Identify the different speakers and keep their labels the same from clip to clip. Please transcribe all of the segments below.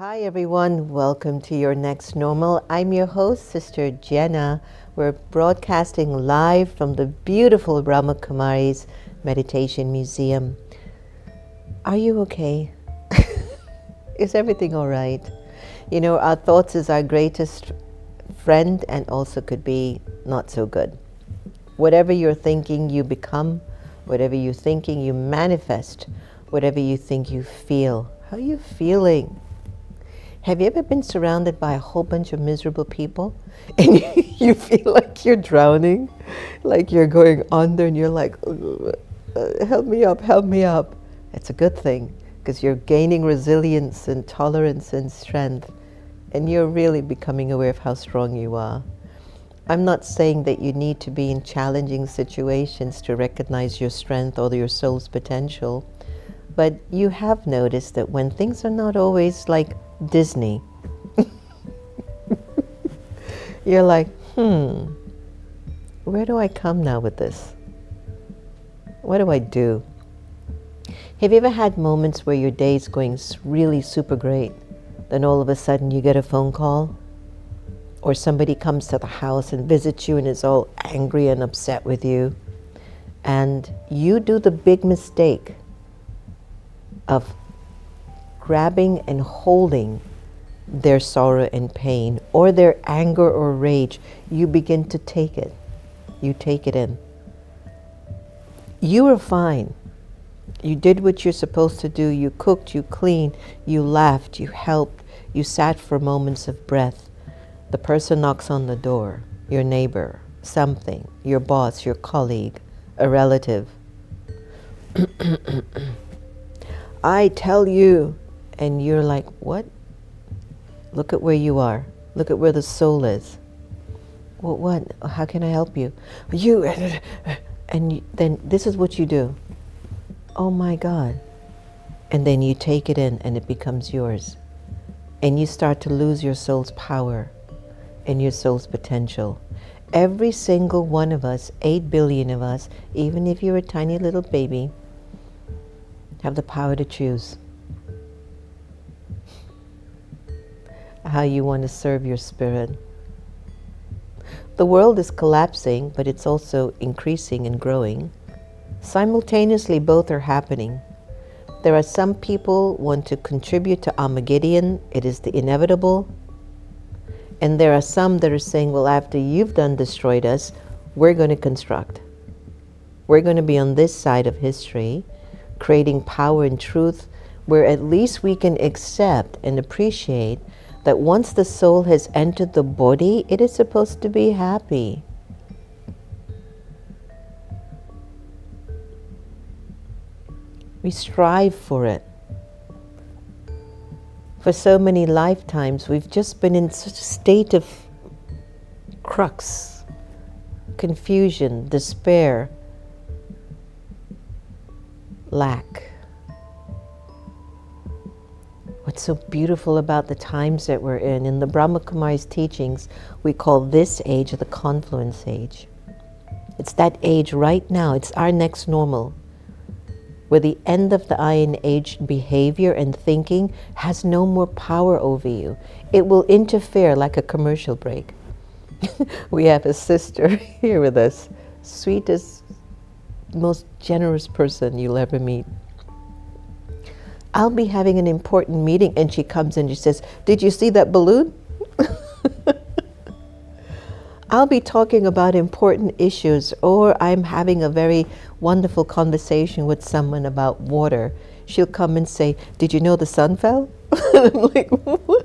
Speaker 1: Hi everyone, welcome to Your Next Normal. I'm your host, Sister Jenna. We're broadcasting live from the beautiful Brahma Kumaris Meditation Museum. Are you okay? Is everything all right? You know, our thoughts is our greatest friend and also could be not so good. Whatever you're thinking, you become. Whatever you're thinking, you manifest. Whatever you think, you feel. How are you feeling? Have you ever been surrounded by a whole bunch of miserable people and you feel like you're drowning, like you're going under and you're like, help me up, help me up. It's a good thing because you're gaining resilience and tolerance and strength and you're really becoming aware of how strong you are. I'm not saying that you need to be in challenging situations to recognize your strength or your soul's potential, but you have noticed that when things are not always like Disney, you're like, where do I come now with this? What do I do? Have you ever had moments where your day's going really super great, then all of a sudden you get a phone call? Or somebody comes to the house and visits you and is all angry and upset with you, and you do the big mistake of grabbing and holding their sorrow and pain or their anger or rage. You begin to take it. You take it in. You were fine. You did what you're supposed to do. You cooked, you cleaned, you laughed, you helped, you sat for moments of breath. The person knocks on the door, your neighbor, something, your boss, your colleague, a relative. I tell you. And you're like, what? Look at where you are. Look at where the soul is. Well, what? How can I help you? You, and then this is what you do. Oh my God. And then you take it in and it becomes yours. And you start to lose your soul's power and your soul's potential. Every single one of us, 8 billion of us, even if you're a tiny little baby, have the power to choose how you want to serve your spirit. The world is collapsing, but it's also increasing and growing. Simultaneously, both are happening. There are some people who want to contribute to Armageddon. It is the inevitable. And there are some that are saying, well, after you've done destroyed us, we're going to construct. We're going to be on this side of history, creating power and truth, where at least we can accept and appreciate that once the soul has entered the body, it is supposed to be happy. We strive for it. For so many lifetimes, we've just been in such a state of crux, confusion, despair, lack. What's so beautiful about the times that we're in the Brahma Kumaris teachings, we call this age the Confluence Age. It's that age right now, it's our next normal, where the end of the Iron Age behavior and thinking has no more power over you. It will interfere like a commercial break. We have a sister here with us, sweetest, most generous person you'll ever meet. I'll be having an important meeting and she comes in and she says, did you see that balloon? I'll be talking about important issues, or I'm having a very wonderful conversation with someone about water. She'll come and say, did you know the sun fell? I'm like, what?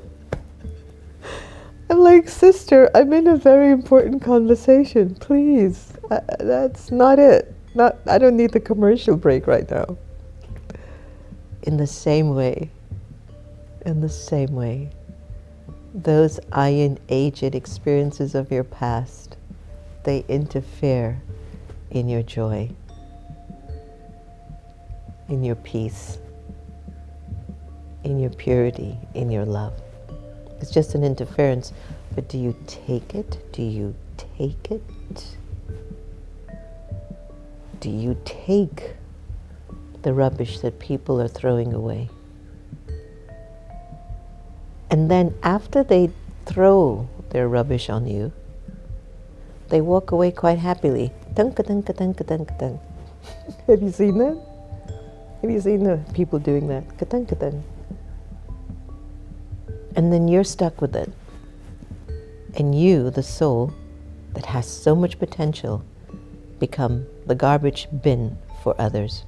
Speaker 1: I'm like, sister, I'm in a very important conversation. Please, that's not it. I don't need the commercial break right now. In the same way, those Iron Aged experiences of your past, they interfere in your joy, in your peace, in your purity, in your love. It's just an interference, but do you take it? Do you take it? Do you take the rubbish that people are throwing away? And then after they throw their rubbish on you, they walk away quite happily. Tunka, tunka, tunka, tunka, tunka. Have you seen that? Have you seen the people doing that? Ka-tung, ka-tung. And then you're stuck with it. And you, the soul that has so much potential, become the garbage bin for others.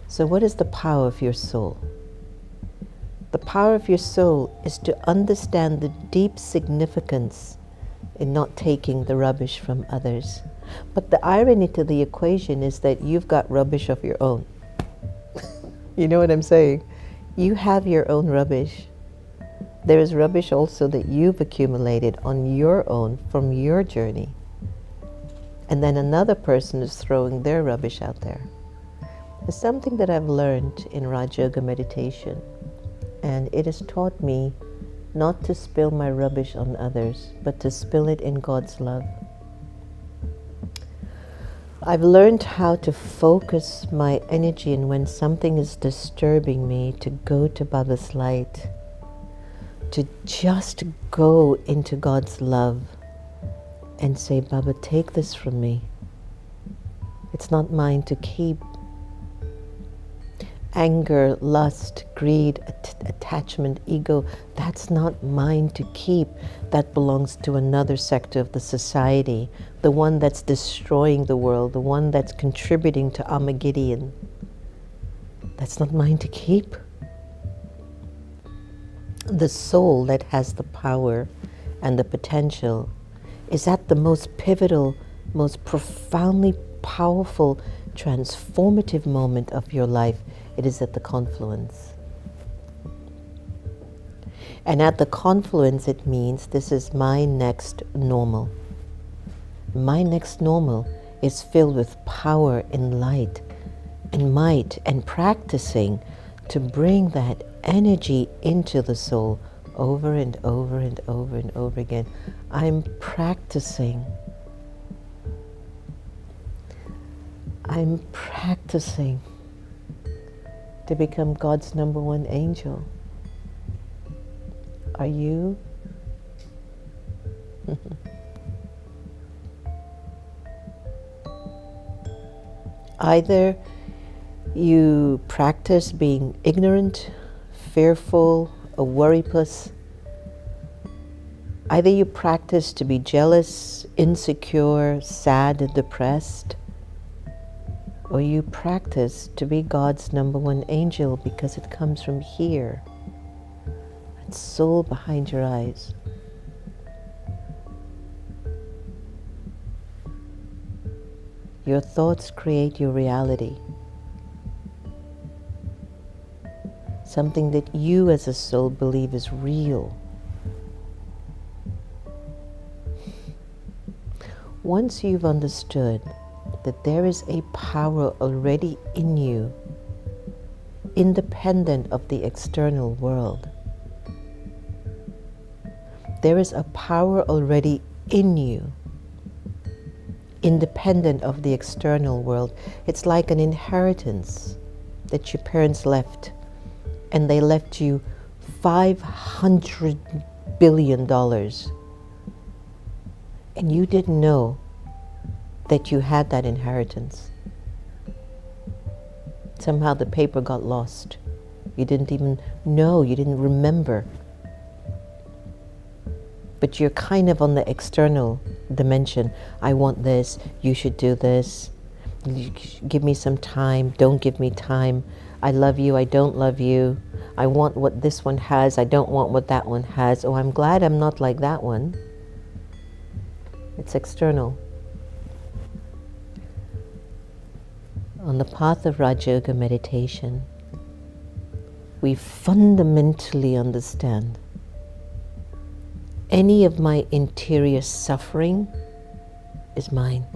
Speaker 1: So what is the power of your soul? The power of your soul is to understand the deep significance in not taking the rubbish from others. But the irony to the equation is that you've got rubbish of your own. You know what I'm saying? You have your own rubbish. There is rubbish also that you've accumulated on your own from your journey. And then another person is throwing their rubbish out there. There's something that I've learned in Raj Yoga meditation, and it has taught me not to spill my rubbish on others, but to spill it in God's love. I've learned how to focus my energy, and when something is disturbing me, to go to Baba's light, to just go into God's love and say, Baba, take this from me. It's not mine to keep. Anger, lust, greed, attachment, ego, that's not mine to keep. That belongs to another sector of the society, the one that's destroying the world, the one that's contributing to Armageddon. That's not mine to keep. The soul that has the power and the potential is at the most pivotal, most profoundly powerful, transformative moment of your life. It is at the confluence. And at the confluence, it means this is my next normal. My next normal is filled with power and light and might, and practicing to bring that energy into the soul over and over and over and over again. I'm practicing. I'm practicing to become God's number one angel. Are you? Either you practice being ignorant, fearful, a worry puss. Either you practice to be jealous, insecure, sad, and depressed, or you practice to be God's number one angel, because it comes from here. That soul behind your eyes. Your thoughts create your reality. Something that you as a soul believe is real. Once you've understood that there is a power already in you, independent of the external world. There is a power already in you, independent of the external world. It's like an inheritance that your parents left, and they left you $500 billion. And you didn't know that you had that inheritance. Somehow the paper got lost. You didn't even know, you didn't remember. But you're kind of on the external dimension. I want this, you should do this. Give me some time, don't give me time. I love you, I don't love you. I want what this one has, I don't want what that one has. Oh, I'm glad I'm not like that one. It's external. On the path of Raja Yoga meditation, we fundamentally understand any of my interior suffering is mine,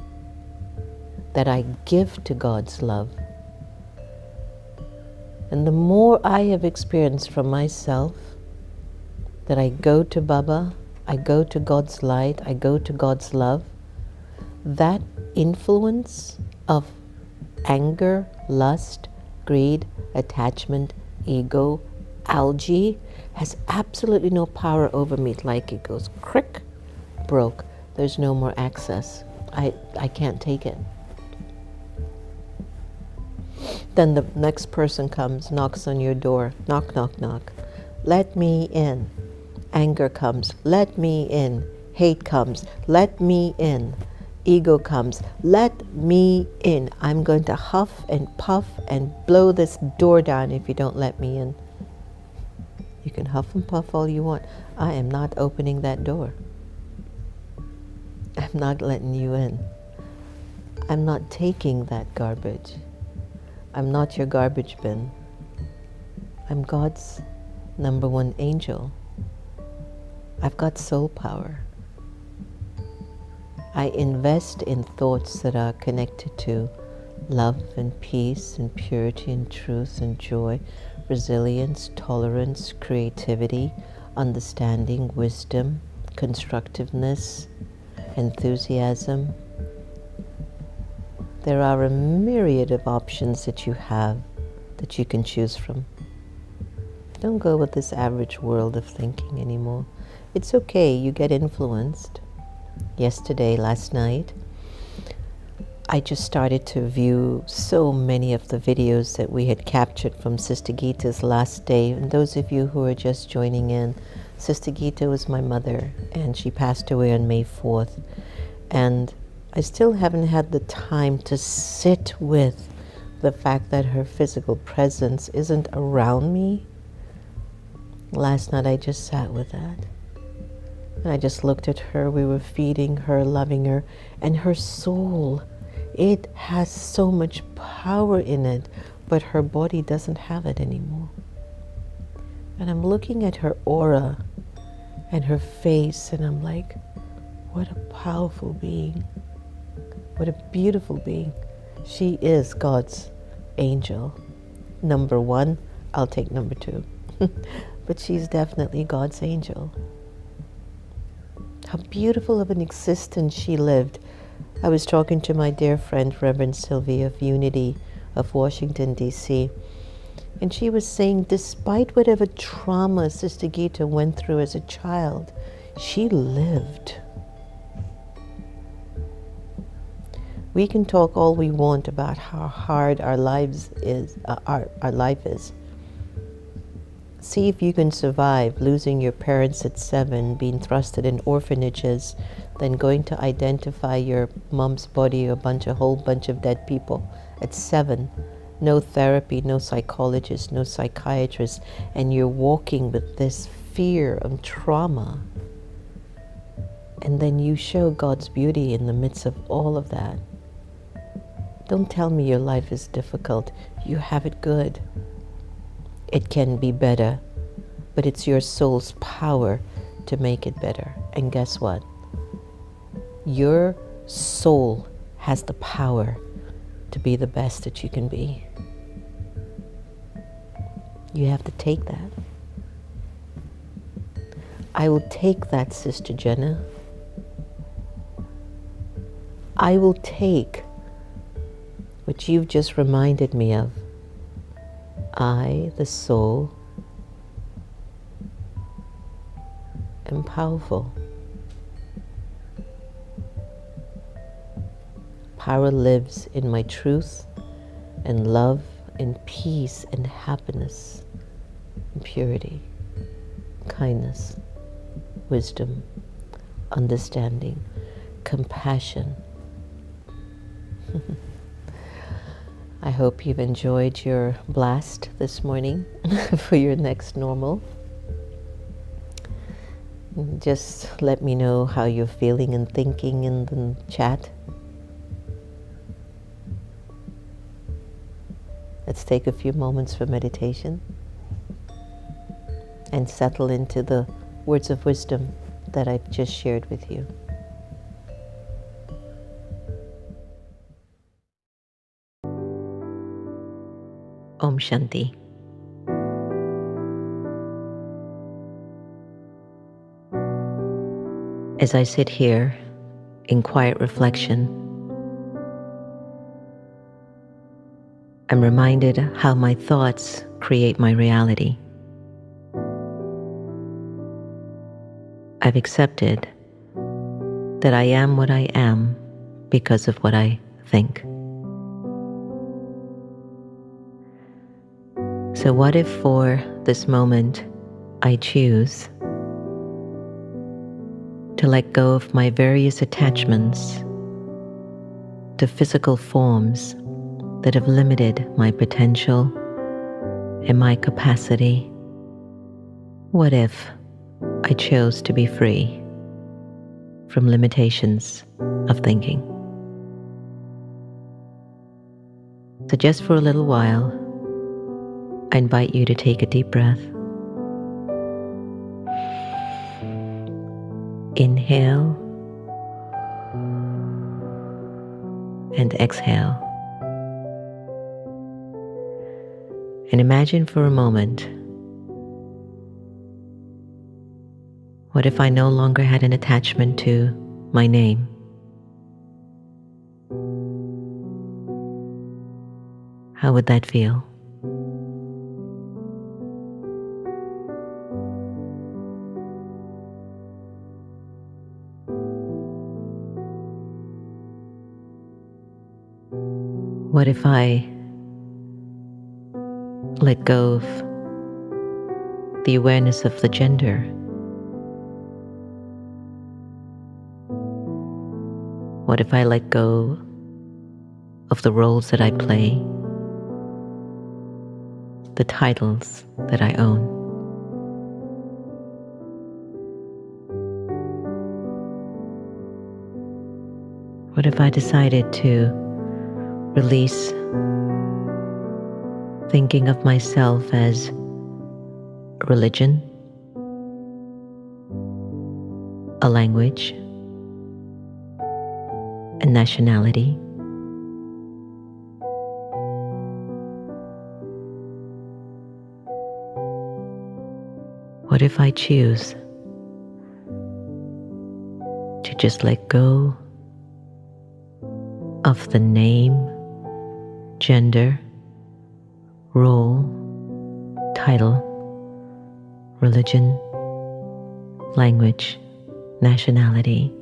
Speaker 1: that I give to God's love. And the more I have experienced from myself, that I go to Baba, I go to God's light, I go to God's love, that influence of anger, lust, greed, attachment, ego, algae has absolutely no power over me. Like it goes crick, broke. There's no more access. I can't take it. Then the next person comes, knocks on your door. Knock, knock, knock. Let me in. Anger comes. Let me in. Hate comes. Let me in. Ego comes. Let me in. I'm going to huff and puff and blow this door down if you don't let me in. You can huff and puff all you want. I am not opening that door. I'm not letting you in. I'm not taking that garbage. I'm not your garbage bin. I'm God's number one angel. I've got soul power. I invest in thoughts that are connected to love and peace and purity and truth and joy, resilience, tolerance, creativity, understanding, wisdom, constructiveness, enthusiasm. There are a myriad of options that you have that you can choose from. Don't go with this average world of thinking anymore. It's okay, you get influenced. Yesterday, last night, I just started to view so many of the videos that we had captured from Sister Gita's last day. And those of you who are just joining in, Sister Gita was my mother, and she passed away on May 4th. And I still haven't had the time to sit with the fact that her physical presence isn't around me. Last night I just sat with that. And I just looked at her. We were feeding her, loving her, and her soul, it has so much power in it, but her body doesn't have it anymore. And I'm looking at her aura and her face, and I'm like, what a powerful being. What a beautiful being. She is God's angel. Number one, I'll take number two. But she's definitely God's angel. How beautiful of an existence she lived. I was talking to my dear friend, Reverend Sylvia of Unity of Washington D.C. And she was saying, despite whatever trauma Sister Gita went through as a child, she lived. We can talk all we want about how hard our life is. See if you can survive losing your parents at 7, being thrusted in orphanages, then going to identify your mom's body, a whole bunch of dead people at 7. No therapy, no psychologist, no psychiatrist, and you're walking with this fear of trauma. And then you show God's beauty in the midst of all of that. Don't tell me your life is difficult. You have it good. It can be better, but it's your soul's power to make it better. And guess what? Your soul has the power to be the best that you can be. You have to take that. I will take that, Sister Jenna. I will take what you've just reminded me of. I, the soul, am powerful. Power lives in my truth and love and peace and happiness and purity, kindness, wisdom, understanding, compassion. I hope you've enjoyed your blast this morning for your next normal. Just let me know how you're feeling and thinking in the chat. Let's take a few moments for meditation and settle into the words of wisdom that I've just shared with you. Om Shanti. As I sit here in quiet reflection, I'm reminded how my thoughts create my reality. I've accepted that I am what I am because of what I think. So what if for this moment I choose to let go of my various attachments to physical forms that have limited my potential and my capacity? What if I chose to be free from limitations of thinking? So just for a little while, I invite you to take a deep breath. Inhale and exhale. And imagine for a moment, what if I no longer had an attachment to my name? How would that feel? What if I let go of the awareness of the gender? What if I let go of the roles that I play, the titles that I own? What if I decided to release thinking of myself as a religion, a language, a nationality? What if I choose to just let go of the name, gender, role, title, religion, language, nationality,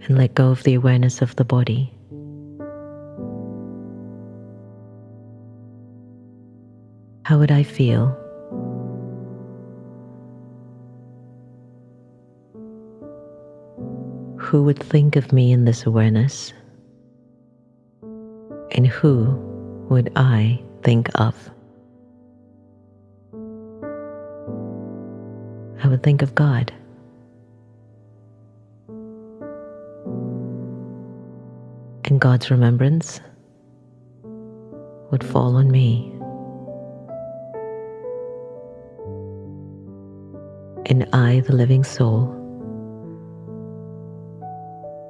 Speaker 1: and let go of the awareness of the body? How would I feel? Who would think of me in this awareness? And who would I think of? I would think of God. And God's remembrance would fall on me. And I, the living soul,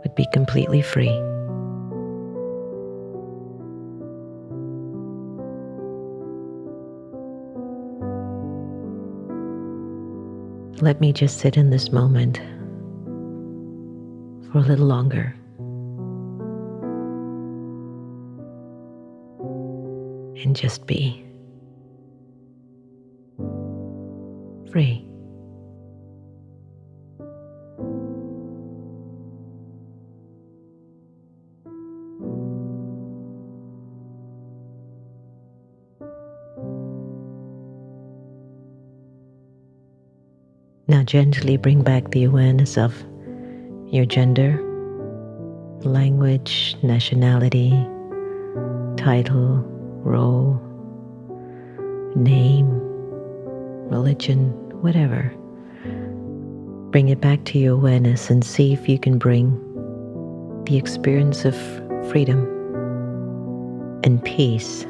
Speaker 1: would be completely free. Let me just sit in this moment for a little longer. And just be free. Now gently bring back the awareness of your gender, language, nationality, title, role, name, religion, whatever. Bring it back to your awareness and see if you can bring the experience of freedom and peace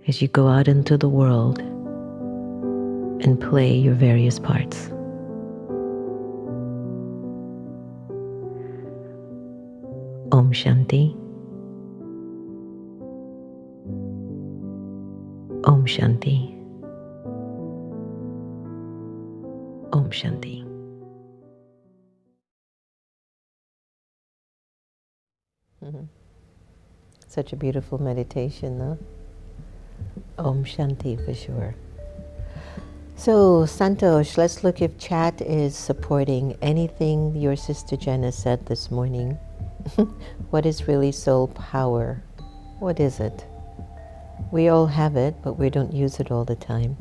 Speaker 1: as you go out into the world and play your various parts. Om Shanti. Om Shanti. Om Shanti. Such a beautiful meditation, no? Om Shanti for sure. So, Santosh, let's look if chat is supporting anything your sister Jenna said this morning. What is really soul power? What is it? We all have it, but we don't use it all the time.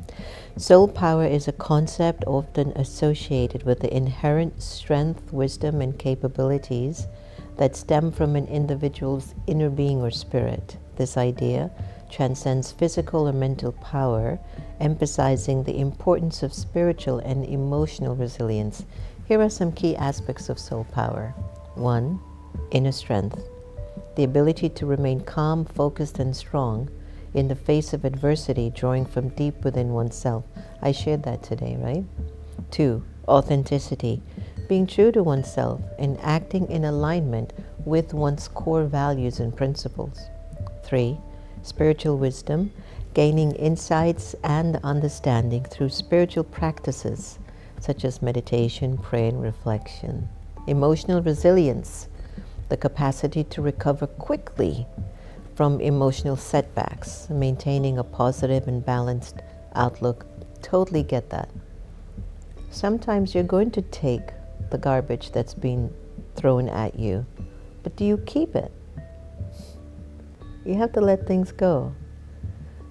Speaker 1: Soul power is a concept often associated with the inherent strength, wisdom, and capabilities that stem from an individual's inner being or spirit. This idea transcends physical or mental power, emphasizing the importance of spiritual and emotional resilience. Here are some key aspects of soul power. 1. Inner strength. The ability to remain calm, focused, and strong in the face of adversity, drawing from deep within oneself. I shared that today, right? 2. Authenticity. Being true to oneself and acting in alignment with one's core values and principles. 3. Spiritual wisdom. Gaining insights and understanding through spiritual practices such as meditation, prayer, and reflection. Emotional resilience. The capacity to recover quickly from emotional setbacks, maintaining a positive and balanced outlook. Totally get that. Sometimes you're going to take the garbage that's been thrown at you, but do you keep it? You have to let things go.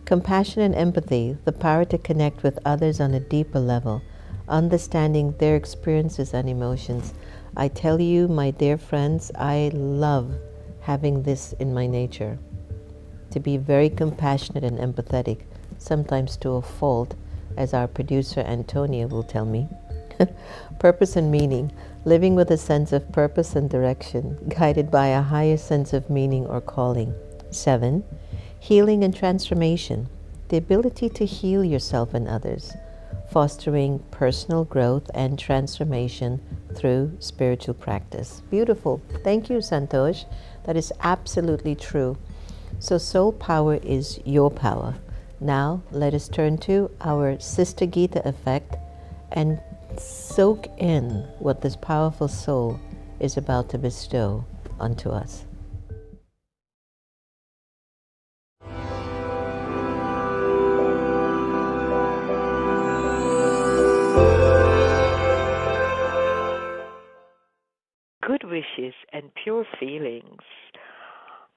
Speaker 1: Compassion and empathy, the power to connect with others on a deeper level, understanding their experiences and emotions. I tell you, my dear friends, I love having this in my nature. To be very compassionate and empathetic, sometimes to a fault, as our producer Antonia will tell me. Purpose and meaning, living with a sense of purpose and direction, guided by a higher sense of meaning or calling. 7. Healing and transformation, the ability to heal yourself and others, fostering personal growth and transformation through spiritual practice. Beautiful. Thank you, Santosh. That is absolutely true. So soul power is your power. Now let us turn to our Sister Gita effect and soak in what this powerful soul is about to bestow onto us.
Speaker 2: Good wishes and pure feelings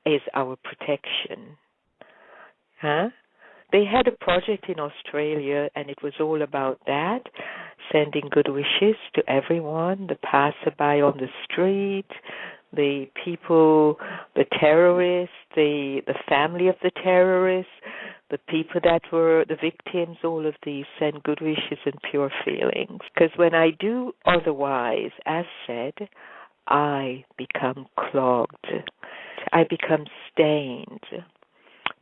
Speaker 2: is our protection. They had a project in Australia, and it was all about that, sending good wishes to everyone, the passerby on the street, the people, the terrorists, the family of the terrorists, the people that were the victims, all of these send good wishes and pure feelings. Because when I do otherwise, as said, I become clogged. I become stained.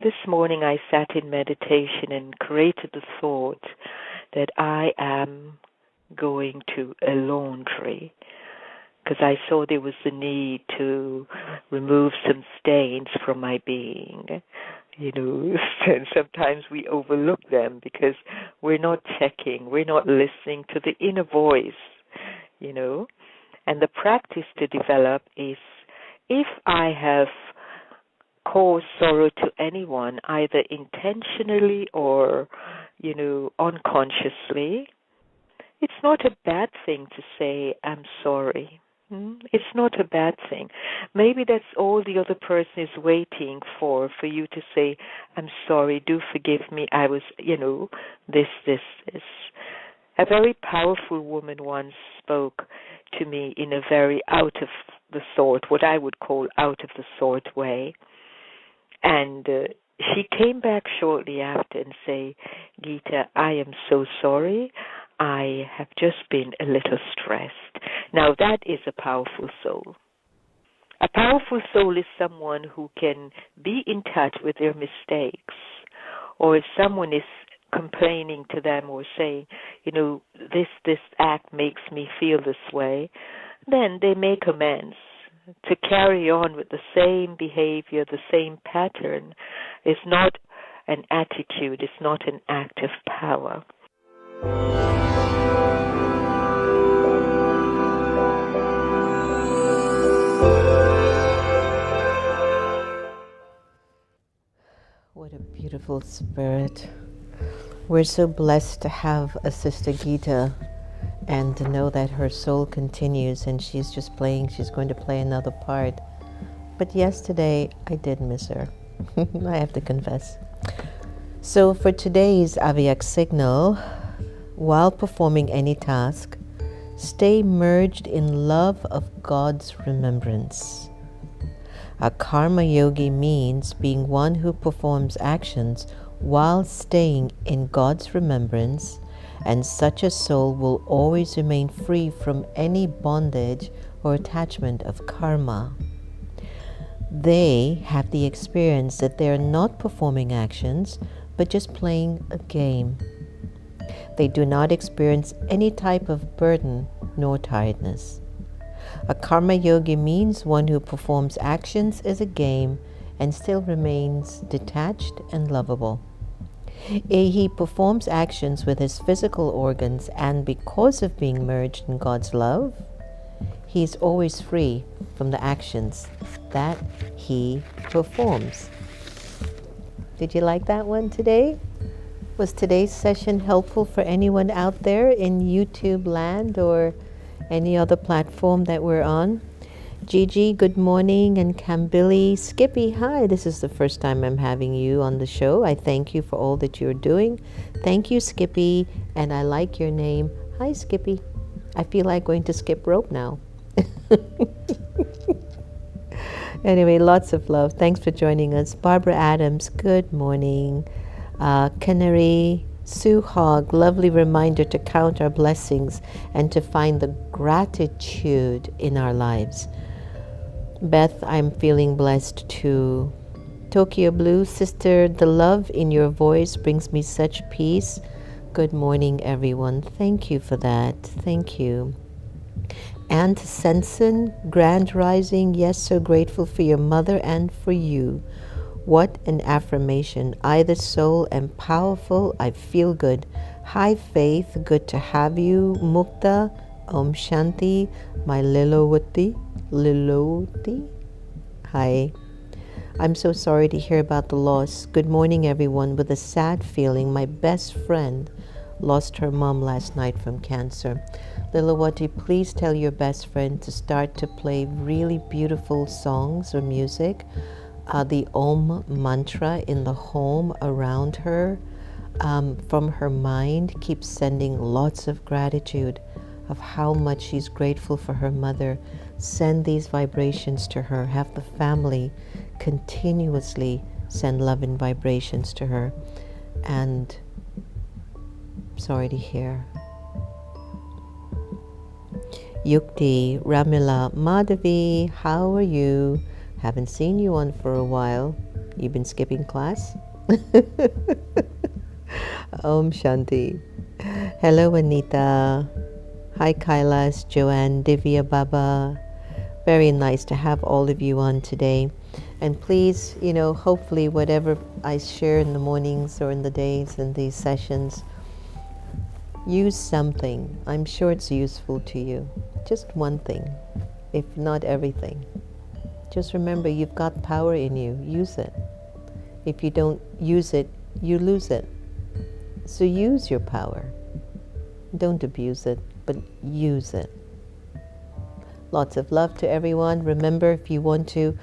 Speaker 2: This morning I sat in meditation and created the thought that I am going to a laundry because I saw there was a need to remove some stains from my being. And sometimes we overlook them because we're not checking, we're not listening to the inner voice, And the practice to develop is, if I have caused sorrow to anyone, either intentionally or, unconsciously, it's not a bad thing to say, I'm sorry. It's not a bad thing. Maybe that's all the other person is waiting for you to say, I'm sorry, do forgive me, I was, this. A very powerful woman once spoke to me in a very out of the sort, what I would call out of the sort way. And she came back shortly after and say, Gita, I am so sorry. I have just been a little stressed. Now that is a powerful soul. A powerful soul is someone who can be in touch with their mistakes, or if someone is complaining to them or saying, this act makes me feel this way, then they make amends. To carry on with the same behavior, the same pattern, is not an attitude, it's not an act of power.
Speaker 1: What a beautiful beautiful spirit. We're so blessed to have a Sister Gita and to know that her soul continues and she's just playing, she's going to play another part. But yesterday, I did miss her. I have to confess. So for today's AVC Signal, while performing any task, stay merged in love of God's remembrance. A karma yogi means being one who performs actions while staying in God's remembrance, and such a soul will always remain free from any bondage or attachment of karma. They have the experience that they are not performing actions, but just playing a game. They do not experience any type of burden nor tiredness. A karma yogi means one who performs actions as a game and still remains detached and lovable. He performs actions with his physical organs, and because of being merged in God's love, he is always free from the actions that he performs. Did you like that one today? Was today's session helpful for anyone out there in YouTube land or any other platform that we're on? Gigi, good morning, and Kambili, Skippy, hi. This is the first time I'm having you on the show. I thank you for all that you're doing. Thank you, Skippy, and I like your name. Hi, Skippy. I feel like going to skip rope now. Anyway, lots of love. Thanks for joining us. Barbara Adams, good morning. Canary, Sue Hogg, lovely reminder to count our blessings and to find the gratitude in our lives. Beth, I'm feeling blessed too. Tokyo Blue, sister, the love in your voice brings me such peace. Good morning, everyone. Thank you for that. Thank you. And Sensen, Grand Rising, yes, so grateful for your mother and for you. What an affirmation. I, the soul, am powerful. I feel good. Hi, Faith. Good to have you. Mukta, Om Shanti, my Lilowati. Hi. I'm so sorry to hear about the loss. Good morning, everyone. With a sad feeling, my best friend lost her mom last night from cancer. Lilawati, please tell your best friend to start to play really beautiful songs or music. The Om mantra in the home around her, from her mind, keeps sending lots of gratitude of how much she's grateful for her mother. Send these vibrations to her. Have the family continuously send love and vibrations to her. And sorry to hear. Yukti, Ramila, Madhavi, how are you? Haven't seen you on for a while. You've been skipping class? Om Shanti. Hello, Anita. Hi, Kailas, Joanne, Divya Baba. Very nice to have all of you on today. And please, hopefully whatever I share in the mornings or in the days in these sessions, use something. I'm sure it's useful to you. Just one thing, if not everything. Just remember, you've got power in you. Use it. If you don't use it, you lose it. So use your power. Don't abuse it, but use it. Lots of love to everyone. Remember, if you want to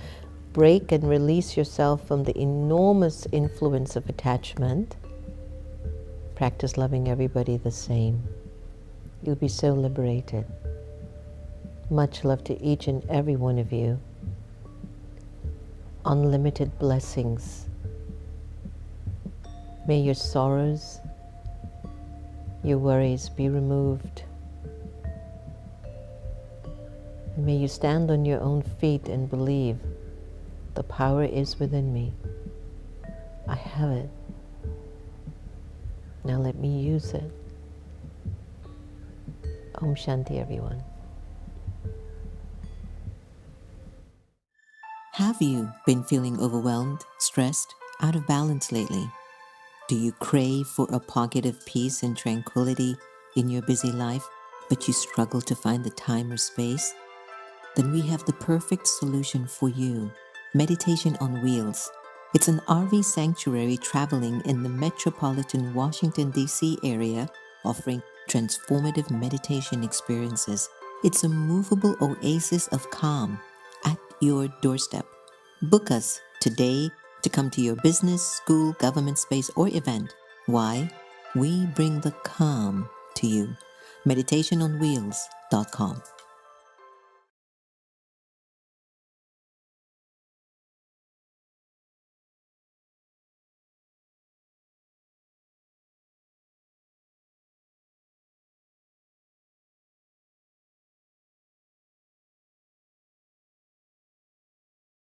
Speaker 1: break and release yourself from the enormous influence of attachment, practice loving everybody the same. You'll be so liberated. Much love to each and every one of you. Unlimited blessings. May your sorrows, your worries be removed. And may you stand on your own feet and believe the power is within me. I have it. Now let me use it. Om Shanti, everyone.
Speaker 3: Have you been feeling overwhelmed, stressed, out of balance lately? Do you crave for a pocket of peace and tranquility in your busy life, but you struggle to find the time or space? Then we have the perfect solution for you. Meditation on Wheels. It's an RV sanctuary traveling in the metropolitan Washington D.C. area, offering transformative meditation experiences. It's a movable oasis of calm at your doorstep. Book us today to come to your business, school, government space, or event. Why? We bring the calm to you. meditationonwheels.com